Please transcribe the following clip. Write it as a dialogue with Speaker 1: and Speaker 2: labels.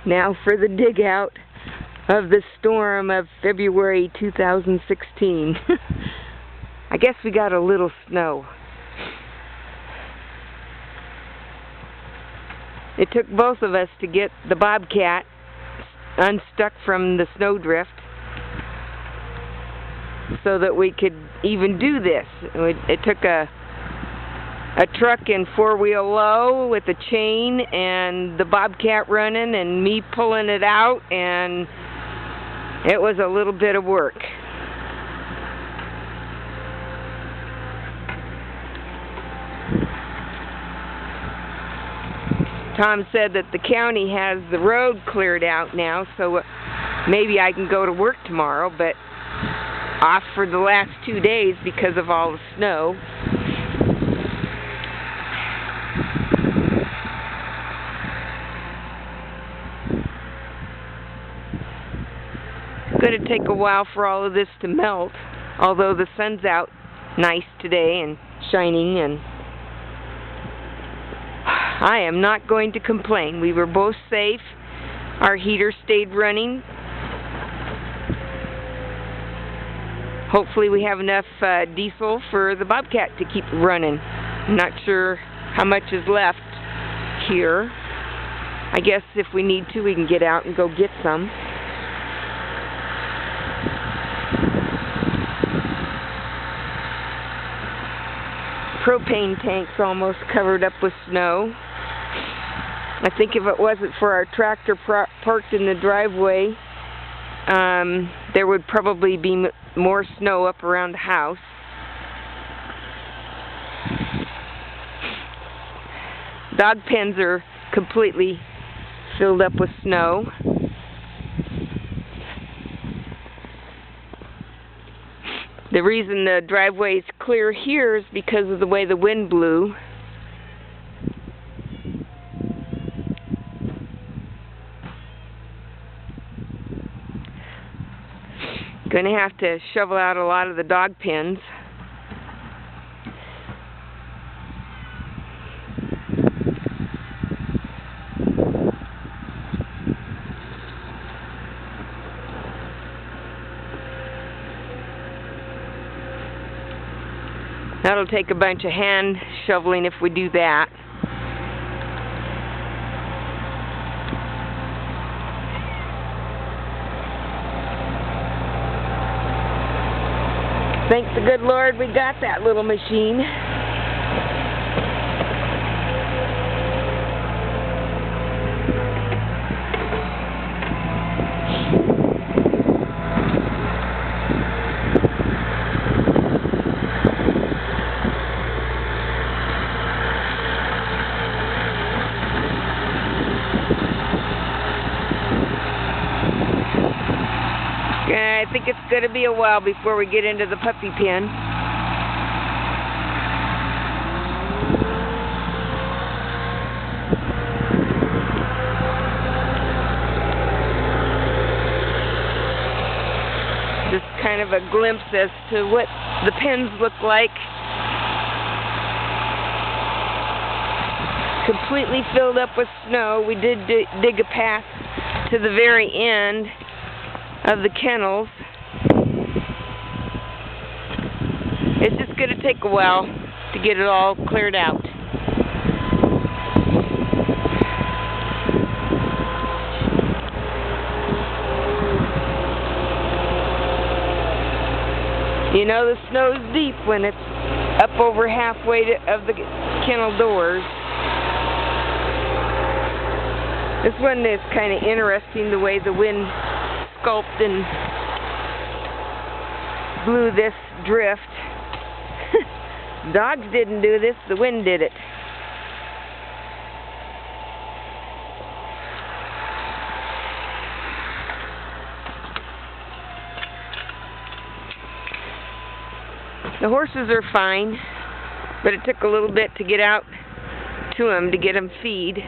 Speaker 1: Now for the dig out of the storm of February 2016. I guess we got a little snow. It took both of us to get the Bobcat unstuck from the snowdrift so that we could even do this. It took a truck and four-wheel low with a chain and the Bobcat running and me pulling it out, and it was a little bit of work. Tom said that the county has the road cleared out now, so maybe I can go to work tomorrow, but off for the last 2 days because of all the snow. It's going to take a while for all of this to melt, although the sun's out nice today and shining, and I am not going to complain. We were both safe. Our heater stayed running. Hopefully we have enough diesel for the Bobcat to keep running. I'm not sure how much is left here. I guess if we need to, we can get out and go get some. Propane tank's almost covered up with snow. I think if it wasn't for our tractor parked in the driveway, there would probably be more snow up around the house. Dog pens are completely filled up with snow. The reason the driveway is clear here is because of the way the wind blew. Going to have to shovel out a lot of the dog pens. That'll take a bunch of hand shoveling if we do that. Thank the good Lord we got that little machine. I think it's going to be a while before we get into the puppy pen. Just kind of a glimpse as to what the pens look like. Completely filled up with snow. We did dig a path to the very end of the kennels. It's just going to take a while to get it all cleared out. You know, the snow's deep when it's up over halfway of the kennel doors. This one is kind of interesting, the way the wind sculpted and blew this drift. Dogs didn't do this, the wind did it. The horses are fine, but it took a little bit to get out to them to get them feed.